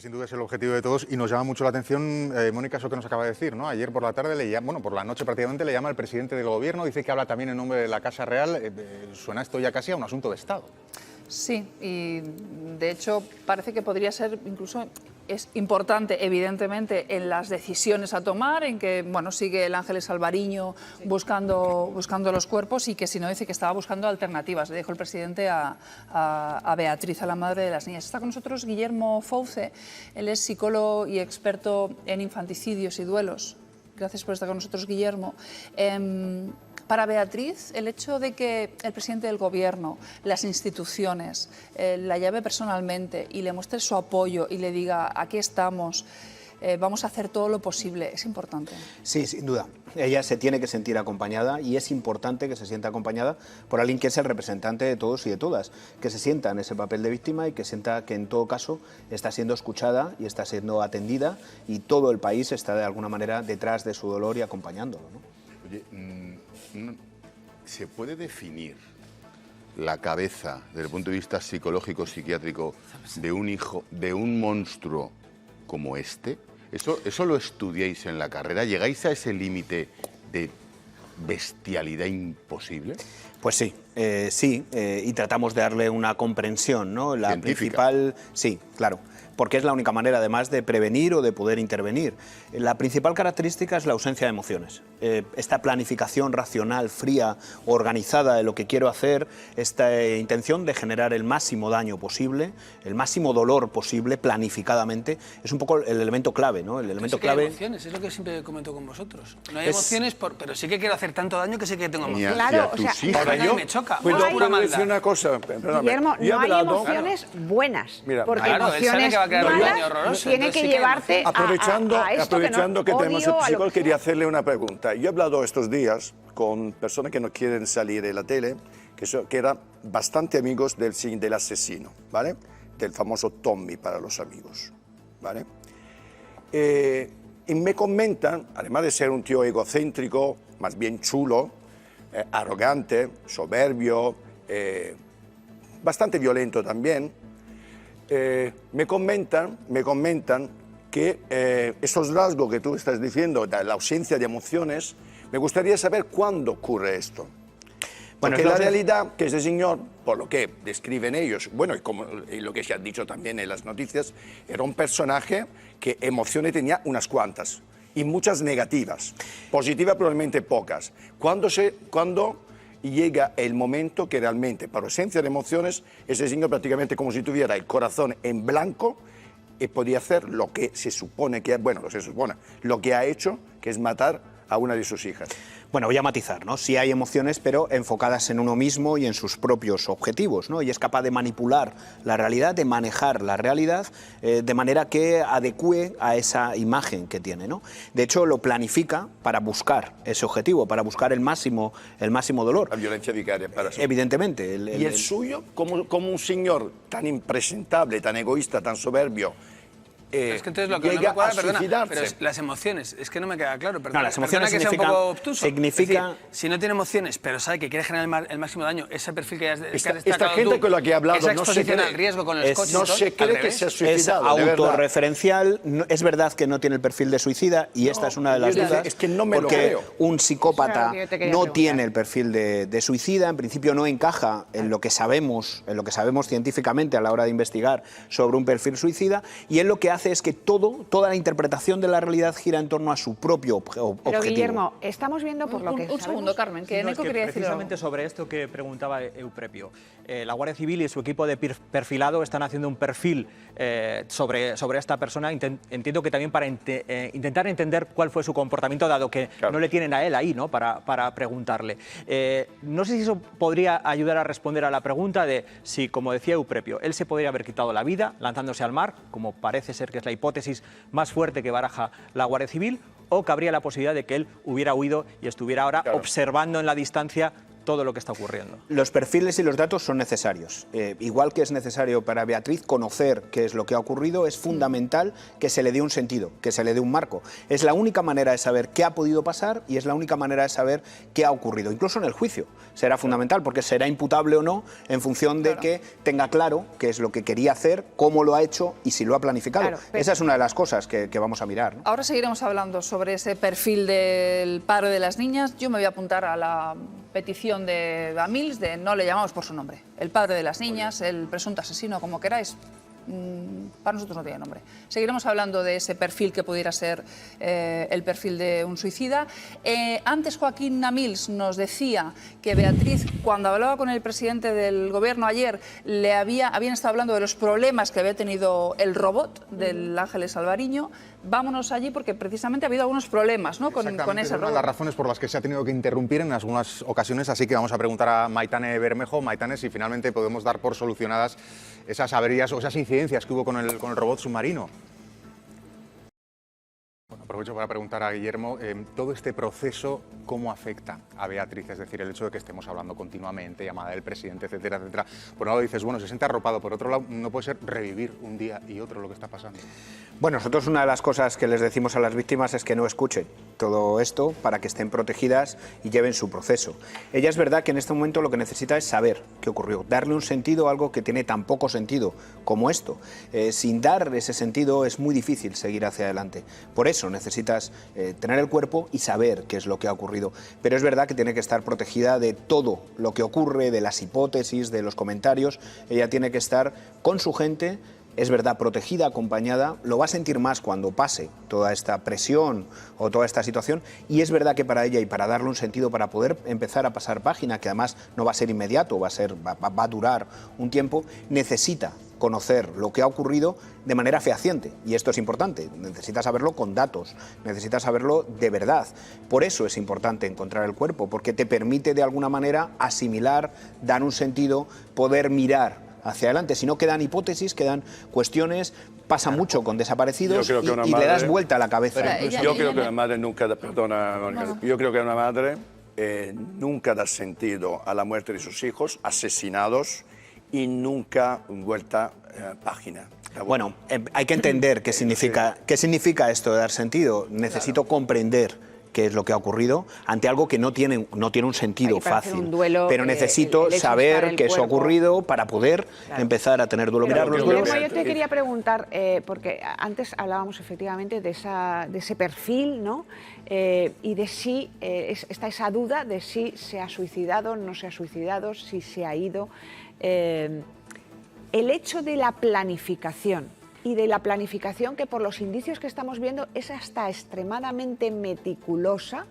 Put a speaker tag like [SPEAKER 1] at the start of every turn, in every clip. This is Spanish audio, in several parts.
[SPEAKER 1] sin duda es el objetivo de todos y nos llama mucho la atención, Mónica, eso que nos acaba de decir, ¿no? Ayer por la tarde, por la noche prácticamente le llama el presidente del gobierno, dice que habla también en nombre de la Casa Real, suena esto ya casi a un asunto de Estado. Sí, y de hecho parece que podría ser incluso... Es importante, evidentemente, en las decisiones a tomar, en que sigue el Ángeles Alvariño buscando los cuerpos y que si no dice que estaba buscando alternativas. Le dijo el presidente a Beatriz, a la madre de las niñas. Está con nosotros Guillermo Fouce, él es psicólogo y experto en infanticidios y duelos. Gracias por estar con nosotros, Guillermo. Para Beatriz, el hecho de que el presidente del gobierno, las instituciones, la llame personalmente y le muestre su apoyo y le diga, aquí estamos, vamos a hacer todo lo posible, es importante.
[SPEAKER 2] Sí, sin duda. Ella se tiene que sentir acompañada y es importante que se sienta acompañada por alguien que es el representante de todos y de todas, que se sienta en ese papel de víctima y que sienta que en todo caso está siendo escuchada y está siendo atendida y todo el país está de alguna manera detrás de su dolor y acompañándolo, ¿no?
[SPEAKER 3] Oye, ¿se puede definir la cabeza desde el punto de vista psicológico, psiquiátrico de un hijo, de un monstruo como este? ¿Eso lo estudiáis en la carrera? ¿Llegáis a ese límite de bestialidad imposible?
[SPEAKER 2] Pues sí, y tratamos de darle una comprensión, ¿no? La
[SPEAKER 3] científica.
[SPEAKER 2] principal, sí, claro, porque es la única manera además de prevenir o de poder intervenir. La principal característica es la ausencia de emociones. Esta planificación racional, fría, organizada de lo que quiero hacer, esta intención de generar el máximo daño posible, el máximo dolor posible, planificadamente, es un poco el elemento clave, ¿no? El elemento clave...
[SPEAKER 4] Hay emociones, es lo que siempre comento con vosotros. No hay emociones, pero sí que quiero hacer tanto daño que sé que tengo emociones.
[SPEAKER 5] Claro,
[SPEAKER 4] Ahora yo me choca.
[SPEAKER 6] ¿Puedo decir una cosa? Perdóname.
[SPEAKER 5] Guillermo, no hay emociones buenas,
[SPEAKER 6] Mira,
[SPEAKER 5] porque
[SPEAKER 4] claro,
[SPEAKER 5] emociones
[SPEAKER 4] que va a crear un daño
[SPEAKER 5] malas
[SPEAKER 4] horroroso.
[SPEAKER 5] tienen que llevarte
[SPEAKER 6] aprovechando que tenemos el psicólogo, quería hacerle una pregunta. Yo he hablado estos días con personas que no quieren salir en la tele, que eran bastante amigos del asesino, ¿vale? Del famoso Tommy para los amigos, ¿vale? Y me comentan, además de ser un tío egocéntrico, más bien chulo, arrogante, soberbio, bastante violento también, me comentan que esos rasgos que tú estás diciendo, la ausencia de emociones, me gustaría saber cuándo ocurre esto. Porque la realidad que ese señor, por lo que describen ellos, y lo que se ha dicho también en las noticias, era un personaje que emociones tenía unas cuantas, y muchas negativas, positivas probablemente pocas. ¿Cuándo llega el momento que realmente, por ausencia de emociones, ese señor prácticamente como si tuviera el corazón en blanco y podía hacer lo que se supone que, lo que ha hecho, que es matar a una de sus hijas?
[SPEAKER 2] Bueno, voy a matizar, ¿no? Sí hay emociones, pero enfocadas en uno mismo y en sus propios objetivos, ¿no? Y es capaz de manipular la realidad, de manejar la realidad de manera que adecue a esa imagen que tiene, ¿no? De hecho, lo planifica para buscar ese objetivo, para buscar el máximo dolor.
[SPEAKER 6] La violencia vicaria para eso.
[SPEAKER 2] Evidentemente.
[SPEAKER 6] ¿Y el suyo? ¿Cómo un señor tan impresentable, tan egoísta, tan soberbio,
[SPEAKER 4] es que entonces lo que no me cuadra, perdona, pero las emociones, es que no me queda claro. Perdona,
[SPEAKER 2] no, las emociones
[SPEAKER 4] que sea un poco obtuso.
[SPEAKER 2] Significa...
[SPEAKER 4] Es decir, si no tiene emociones, pero sabe que quiere generar el máximo daño, ese perfil que has destacado
[SPEAKER 6] esta gente
[SPEAKER 4] tú,
[SPEAKER 6] con la que he hablado
[SPEAKER 4] esa
[SPEAKER 6] no
[SPEAKER 4] exposición al riesgo con los coches,
[SPEAKER 6] no se cree que se ha suicidado.
[SPEAKER 2] Es autorreferencial, es verdad que no tiene el perfil de suicida y esta es una de las dudas.
[SPEAKER 6] Es que no me
[SPEAKER 2] porque
[SPEAKER 6] lo creo.
[SPEAKER 2] Un psicópata no tiene el perfil de suicida, en principio no encaja en lo que sabemos científicamente a la hora de investigar sobre un perfil suicida, y él lo que hace es que toda la interpretación de la realidad gira en torno a su propio objetivo.
[SPEAKER 5] Pero Guillermo, estamos viendo por lo que
[SPEAKER 7] Un segundo, Carmen, que Eneco quería decir
[SPEAKER 8] precisamente sobre esto que preguntaba Euprepio. La Guardia Civil y su equipo de perfilado están haciendo un perfil sobre esta persona, entiendo que también para intentar entender cuál fue su comportamiento, dado que no le tienen a él ahí, ¿no? para preguntarle. No sé si eso podría ayudar a responder a la pregunta de si, como decía Euprepio, él se podría haber quitado la vida lanzándose al mar, como parece ser que es la hipótesis más fuerte que baraja la Guardia Civil, o cabría la posibilidad de que él hubiera huido y estuviera ahora observando en la distancia todo lo que está ocurriendo.
[SPEAKER 2] Los perfiles y los datos son necesarios. Igual que es necesario para Beatriz conocer qué es lo que ha ocurrido, es fundamental que se le dé un sentido, que se le dé un marco. Es la única manera de saber qué ha podido pasar y es la única manera de saber qué ha ocurrido. Incluso en el juicio será fundamental, porque será imputable o no en función de que tenga claro qué es lo que quería hacer, cómo lo ha hecho y si lo ha planificado. Esa es una de las cosas que vamos a mirar, ¿no?
[SPEAKER 7] Ahora seguiremos hablando sobre ese perfil del padre de las niñas. Yo me voy a apuntar a la petición de Amils de no le llamamos por su nombre. El padre de las niñas, el presunto asesino, como queráis. Para nosotros no tiene nombre. Seguiremos hablando de ese perfil que pudiera ser el perfil de un suicida. Antes Joaquín Amils nos decía que Beatriz, cuando hablaba con el presidente del gobierno ayer, habían estado hablando de los problemas que había tenido el robot del Ángeles Alvariño. Vámonos allí porque precisamente ha habido algunos problemas, ¿no? con ese robot.
[SPEAKER 1] Es una de las razones por las que se ha tenido que interrumpir en algunas ocasiones, así que vamos a preguntar a Maitane Bermejo. Maitane, si finalmente podemos dar por solucionadas esas averías o esas incidencias que hubo con el robot submarino. Bueno, aprovecho para preguntar a Guillermo, todo este proceso, ¿cómo afecta a Beatriz? Es decir, el hecho de que estemos hablando continuamente, llamada del presidente, etcétera, etcétera. Por un lado dices, bueno, se siente arropado, por otro lado no puede ser revivir un día y otro lo que está pasando.
[SPEAKER 2] Bueno, nosotros una de las cosas que les decimos a las víctimas es que no escuchen todo esto para que estén protegidas y lleven su proceso. Ella es verdad que en este momento lo que necesita es saber qué ocurrió, darle un sentido a algo que tiene tan poco sentido como esto. Sin dar ese sentido es muy difícil seguir hacia adelante. Por eso necesitas tener el cuerpo y saber qué es lo que ha ocurrido. Pero es verdad que tiene que estar protegida de todo lo que ocurre, de las hipótesis, de los comentarios. Ella tiene que estar con su gente, es verdad, protegida, acompañada. Lo va a sentir más cuando pase toda esta presión o toda esta situación, y es verdad que para ella y para darle un sentido, para poder empezar a pasar página, que además no va a ser inmediato, va a durar un tiempo, necesita conocer lo que ha ocurrido de manera fehaciente, y esto es importante. Necesita saberlo con datos, necesita saberlo de verdad. Por eso es importante encontrar el cuerpo, porque te permite de alguna manera asimilar, dar un sentido, poder mirar hacia adelante. Si no, quedan hipótesis, quedan cuestiones, pasa mucho con desaparecidos y le das vuelta a la cabeza.
[SPEAKER 6] Yo creo que una madre nunca, yo creo que una madre nunca da sentido a la muerte de sus hijos asesinados y nunca vuelta página.
[SPEAKER 2] Bueno, hay que entender qué significa esto de dar sentido. Necesito comprender qué es lo que ha ocurrido ante algo que no tiene un sentido fácil. Pero necesito saber qué eso ha ocurrido para poder empezar a tener duelo. Mirar los duelos.
[SPEAKER 5] Yo te quería preguntar, porque antes hablábamos efectivamente de ese perfil, ¿no? Y de si está esa duda de si se ha suicidado, no se ha suicidado, si se ha ido. El hecho de la planificación y de la planificación que por los indicios que estamos viendo es hasta extremadamente meticulosa,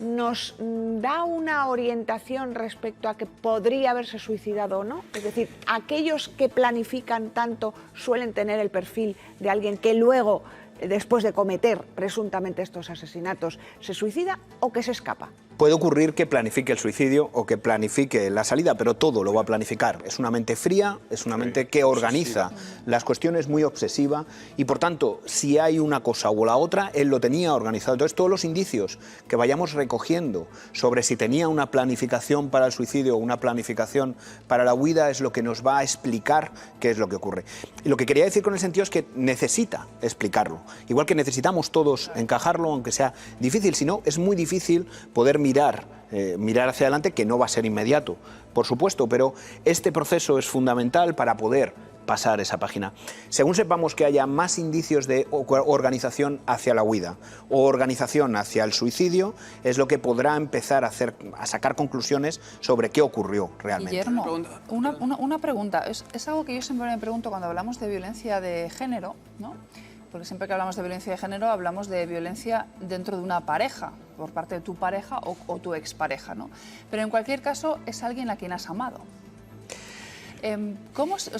[SPEAKER 5] nos da una orientación respecto a que podría haberse suicidado o no. Es decir, aquellos que planifican tanto suelen tener el perfil de alguien que luego, después de cometer presuntamente estos asesinatos, se suicida o que se escapa.
[SPEAKER 2] Puede ocurrir que planifique el suicidio o que planifique la salida, pero todo lo va a planificar. Es una mente fría, es una mente que organiza las cuestiones, muy obsesiva, y por tanto, si hay una cosa o la otra, él lo tenía organizado. Entonces, todos los indicios que vayamos recogiendo sobre si tenía una planificación para el suicidio o una planificación para la huida es lo que nos va a explicar qué es lo que ocurre. Y lo que quería decir con el sentido es que necesita explicarlo. Igual que necesitamos todos encajarlo, aunque sea difícil, si no, es muy difícil poder mirar hacia adelante, que no va a ser inmediato, por supuesto, pero este proceso es fundamental para poder pasar esa página. Según sepamos que haya más indicios de organización hacia la huida o organización hacia el suicidio, es lo que podrá empezar a sacar conclusiones sobre qué ocurrió realmente.
[SPEAKER 7] Guillermo, una pregunta. Es algo que yo siempre me pregunto cuando hablamos de violencia de género, ¿no? Porque siempre que hablamos de violencia de género hablamos de violencia dentro de una pareja, por parte de tu pareja o tu expareja, ¿no? Pero en cualquier caso es alguien a quien has amado. ¿Cómo se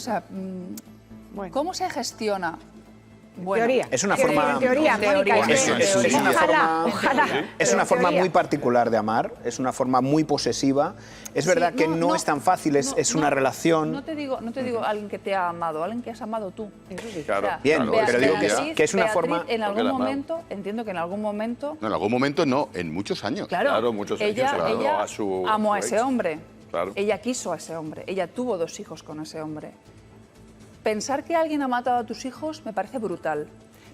[SPEAKER 7] gestiona Bueno,
[SPEAKER 5] teoría.
[SPEAKER 2] Es una
[SPEAKER 5] Quiero decir,
[SPEAKER 2] forma-
[SPEAKER 5] en teoría,
[SPEAKER 7] en teoría.
[SPEAKER 5] Mónica,
[SPEAKER 2] Es una
[SPEAKER 5] ojalá,
[SPEAKER 2] forma-
[SPEAKER 5] ojalá.
[SPEAKER 2] Es
[SPEAKER 5] pero
[SPEAKER 2] una
[SPEAKER 5] en
[SPEAKER 2] forma
[SPEAKER 5] teoría.
[SPEAKER 2] muy particular de amar, es una forma muy posesiva. Es
[SPEAKER 7] Sí,
[SPEAKER 2] verdad que no es tan fácil, es una relación.
[SPEAKER 7] No te digo alguien que te ha amado, alguien que has amado tú.
[SPEAKER 5] Eso sí.
[SPEAKER 6] Claro,
[SPEAKER 2] Bien,
[SPEAKER 6] claro,
[SPEAKER 2] pero digo
[SPEAKER 7] Beatriz,
[SPEAKER 2] que es una
[SPEAKER 7] Beatriz,
[SPEAKER 2] forma...
[SPEAKER 7] En algún
[SPEAKER 6] Porque la amaba.
[SPEAKER 7] momento, entiendo que en algún momento...
[SPEAKER 3] No, en algún momento no, en muchos años.
[SPEAKER 6] Claro, muchos años,
[SPEAKER 7] ella,
[SPEAKER 6] claro,
[SPEAKER 7] ella
[SPEAKER 6] a su
[SPEAKER 7] amó a ese
[SPEAKER 6] ex.
[SPEAKER 7] hombre.
[SPEAKER 6] Claro.
[SPEAKER 7] Ella quiso a ese hombre. Ella tuvo 2 hijos con ese hombre. Pensar que alguien ha matado a tus hijos me parece brutal.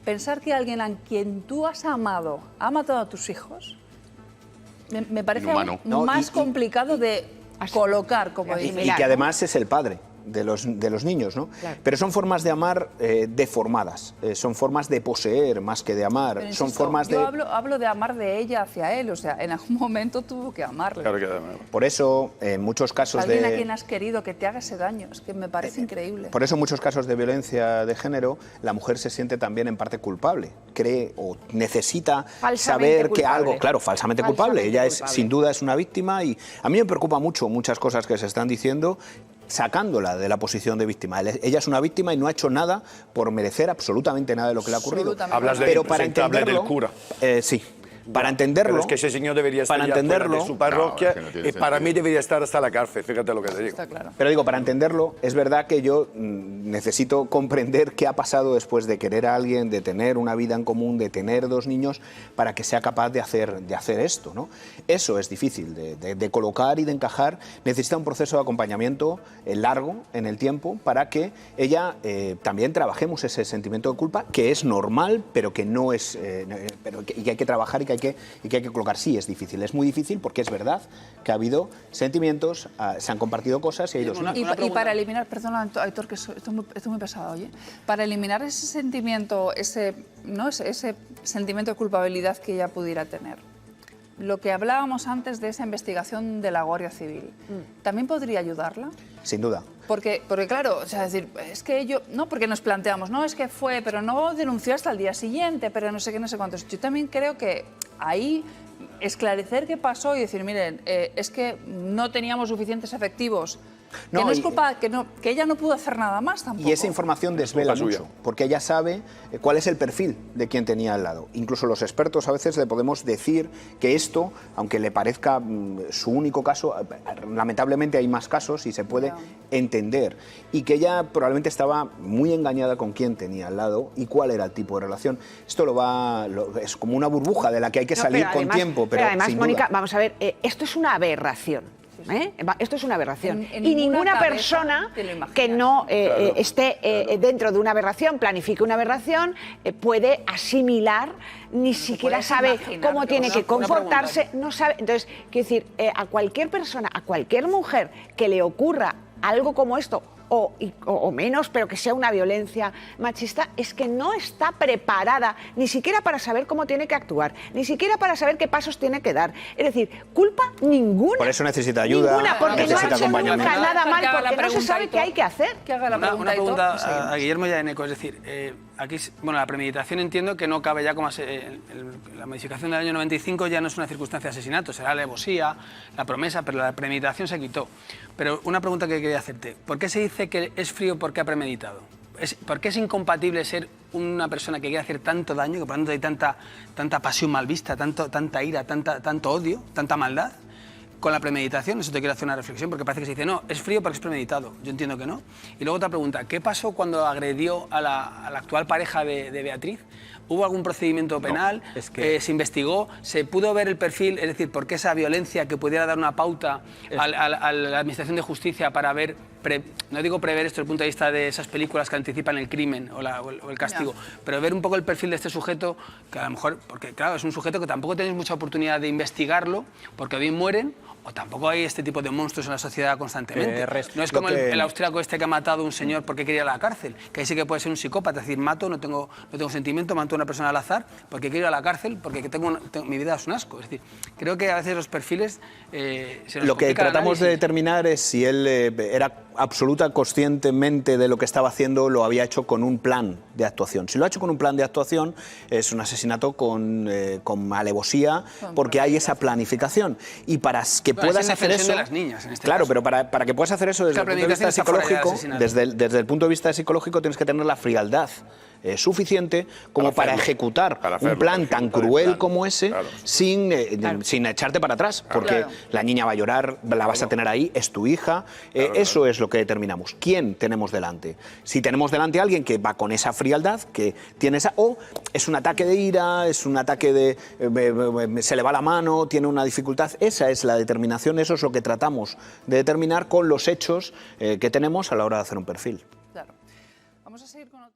[SPEAKER 7] Pensar que alguien a quien tú has amado ha matado a tus hijos me parece
[SPEAKER 3] Inhumano.
[SPEAKER 7] aún
[SPEAKER 2] No,
[SPEAKER 7] más complicado de colocar, como
[SPEAKER 5] Y-
[SPEAKER 7] dices.
[SPEAKER 2] Y que además es el padre de los niños, ¿no?
[SPEAKER 5] Claro.
[SPEAKER 2] Pero son formas de amar deformadas, son formas de poseer más que de amar,
[SPEAKER 7] Pero
[SPEAKER 2] son
[SPEAKER 7] insisto,
[SPEAKER 2] formas de...
[SPEAKER 7] yo hablo de amar de ella hacia él, o sea, en algún momento tuvo que amarle.
[SPEAKER 6] Claro que además.
[SPEAKER 2] Por eso, en muchos casos
[SPEAKER 7] Alguien a
[SPEAKER 2] de...
[SPEAKER 7] quien has querido que te haga ese daño, es que me parece increíble.
[SPEAKER 2] Por eso en muchos casos de violencia de género, la mujer se siente también en parte culpable, cree o necesita
[SPEAKER 5] Falsamente
[SPEAKER 2] saber que
[SPEAKER 5] culpable.
[SPEAKER 2] algo, claro, falsamente culpable.
[SPEAKER 5] Falsamente
[SPEAKER 2] Ella es,
[SPEAKER 5] culpable.
[SPEAKER 2] sin duda es una víctima y a mí me preocupa mucho muchas cosas que se están diciendo, sacándola de la posición de víctima. Ella es una víctima y no ha hecho nada por merecer absolutamente nada de lo que le ha ocurrido.
[SPEAKER 7] Absolutamente.
[SPEAKER 6] Hablas del
[SPEAKER 2] Pero para
[SPEAKER 6] impresentable del
[SPEAKER 2] entenderlo,
[SPEAKER 6] cura.
[SPEAKER 2] sí. Para entenderlo,
[SPEAKER 6] Pero es que ese señor debería estar
[SPEAKER 2] para
[SPEAKER 6] ya fuera
[SPEAKER 2] entenderlo,
[SPEAKER 6] de su parroquia
[SPEAKER 3] No, es que no tiene
[SPEAKER 6] y para
[SPEAKER 3] sentido.
[SPEAKER 6] mí debería estar hasta la cárcel, fíjate lo que te digo.
[SPEAKER 7] Está claro.
[SPEAKER 2] Pero digo, para entenderlo, es verdad que yo necesito comprender qué ha pasado después de querer a alguien, de tener una vida en común, de tener 2 niños, para que sea capaz de hacer esto, ¿no? Eso es difícil, de colocar y de encajar. Necesita un proceso de acompañamiento largo en el tiempo para que ella también trabajemos ese sentimiento de culpa, que es normal, pero que no es... y que hay que trabajar y que hay que colocar. Sí, es difícil, es muy difícil porque es verdad que ha habido sentimientos, se han compartido cosas y hay 2
[SPEAKER 4] Una-
[SPEAKER 2] niños.
[SPEAKER 7] Y para eliminar, perdona Aitor, que esto es muy pesado, oye, para eliminar ese sentimiento, ese sentimiento de culpabilidad que ella pudiera tener, lo que hablábamos antes de esa investigación de la Guardia Civil, ¿también podría ayudarla?
[SPEAKER 2] Sin duda.
[SPEAKER 7] Porque claro, o sea, decir, es que yo, no, porque nos planteamos, no, es que fue, pero no denunció hasta el día siguiente, pero no sé qué, no sé cuántos. Yo también creo que ahí esclarecer qué pasó y decir, miren, es que no teníamos suficientes efectivos.
[SPEAKER 2] No,
[SPEAKER 7] que no es
[SPEAKER 2] y-
[SPEAKER 7] culpa, que ella no pudo hacer nada más tampoco.
[SPEAKER 2] Y esa información desvela
[SPEAKER 6] culpa
[SPEAKER 2] mucho,
[SPEAKER 6] suya.
[SPEAKER 2] porque ella sabe cuál es el perfil de quien tenía al lado. Incluso los expertos a veces le podemos decir que esto, aunque le parezca su único caso, lamentablemente hay más casos y se puede entender. Y que ella probablemente estaba muy engañada con quién tenía al lado y cuál era el tipo de relación. Esto es como una burbuja de la que hay que
[SPEAKER 5] No,
[SPEAKER 2] salir
[SPEAKER 5] pero
[SPEAKER 2] con
[SPEAKER 5] además-
[SPEAKER 2] tiempo, pero
[SPEAKER 5] además,
[SPEAKER 2] sin
[SPEAKER 5] Mónica,
[SPEAKER 2] duda.
[SPEAKER 5] vamos a ver, esto es una aberración. Esto es una aberración.
[SPEAKER 7] En
[SPEAKER 5] y
[SPEAKER 7] ninguna
[SPEAKER 5] ninguna
[SPEAKER 7] cabeza
[SPEAKER 5] persona
[SPEAKER 7] te lo imaginas.
[SPEAKER 5] que no esté dentro de una aberración, planifique una aberración, puede asimilar, ni siquiera
[SPEAKER 7] puedes
[SPEAKER 5] sabe
[SPEAKER 7] imaginar,
[SPEAKER 5] cómo
[SPEAKER 7] pero
[SPEAKER 5] tiene
[SPEAKER 7] una-
[SPEAKER 5] que
[SPEAKER 7] una
[SPEAKER 5] comportarse, no sabe. Entonces, quiero decir, a cualquier persona, a cualquier mujer que le ocurra algo como esto, o menos, pero que sea una violencia machista, es que no está preparada ni siquiera para saber cómo tiene que actuar, ni siquiera para saber qué pasos tiene que dar. Es decir, culpa ninguna.
[SPEAKER 2] Por eso necesita ayuda,
[SPEAKER 5] Ninguna, porque no ha
[SPEAKER 2] necesita
[SPEAKER 5] hecho nunca
[SPEAKER 2] acompañamiento.
[SPEAKER 5] nada mal,
[SPEAKER 7] Que haga la
[SPEAKER 5] porque no se
[SPEAKER 7] pregunta,
[SPEAKER 5] sabe
[SPEAKER 7] Aitor.
[SPEAKER 5] qué hay que hacer.
[SPEAKER 7] Que haga la
[SPEAKER 4] Una
[SPEAKER 7] pregunta, Aitor, y
[SPEAKER 4] pregunta
[SPEAKER 7] seguimos.
[SPEAKER 4] a Guillermo y a Eneco, es decir, aquí, bueno, la premeditación entiendo que no cabe ya como la modificación del año 95 ya no es una circunstancia de asesinato, será la alevosía, la promesa, pero la premeditación se quitó. Pero una pregunta que quería hacerte, ¿por qué se dice que es frío porque ha premeditado? ¿Por qué es incompatible ser una persona que quiere hacer tanto daño, que por lo tanto hay tanta pasión mal vista, tanta ira, tanto odio, tanta maldad? Con la premeditación, eso te quiero hacer una reflexión, porque parece que se dice, no, es frío porque es premeditado. Yo entiendo que no. Y luego otra pregunta, ¿qué pasó cuando agredió a la actual pareja de Beatriz? ¿Hubo algún procedimiento penal?
[SPEAKER 8] es que-
[SPEAKER 4] ¿Se investigó? ¿Se pudo ver el perfil? Es decir, ¿por qué esa violencia que pudiera dar una pauta a la Administración de Justicia para ver, no digo prever esto desde el punto de vista de esas películas que anticipan el crimen o el castigo, pero ver un poco el perfil de este sujeto, que a lo mejor, porque claro, es un sujeto que tampoco tenéis mucha oportunidad de investigarlo, porque o bien mueren, o tampoco hay este tipo de monstruos en la sociedad constantemente. No es como el austríaco este que ha matado a un señor porque quería ir a la cárcel, que ahí sí que puede ser un psicópata, es decir, mato, no tengo sentimiento, mato a una persona al azar porque quiero ir a la cárcel, porque mi vida es un asco. Es decir, creo que a veces los perfiles se nos
[SPEAKER 2] Lo que
[SPEAKER 4] complica el
[SPEAKER 2] tratamos de
[SPEAKER 4] análisis.
[SPEAKER 2] determinar es si él era absoluta conscientemente de lo que estaba haciendo, lo había hecho con un plan de actuación. Si lo ha hecho con un plan de actuación, es un asesinato con alevosía, porque hay esa planificación. Y para que
[SPEAKER 4] Bueno,
[SPEAKER 2] puedas
[SPEAKER 4] es en
[SPEAKER 2] hacer
[SPEAKER 4] defensión
[SPEAKER 2] eso...
[SPEAKER 4] de las niñas, en este
[SPEAKER 2] claro,
[SPEAKER 4] caso.
[SPEAKER 2] pero para que puedas hacer eso desde
[SPEAKER 4] La
[SPEAKER 2] el punto de vista
[SPEAKER 4] premeditación está fuera ya del
[SPEAKER 2] psicológico,
[SPEAKER 4] asesinato.
[SPEAKER 2] desde el punto de vista psicológico tienes que tener la frialdad suficiente como para ejecutar un plan tan cruel como ese sin echarte para atrás, porque la niña va a llorar, la vas a tener ahí, es tu hija, eso es lo que determinamos. ¿Quién tenemos delante? Si tenemos delante a alguien que va con esa frialdad, que tiene esa... o es un ataque de ira, es un ataque de... se le va la mano, tiene una dificultad, esa es la determinación, eso es lo que tratamos de determinar con los hechos que tenemos a la hora de hacer un perfil.
[SPEAKER 7] Claro. Vamos a seguir con otro...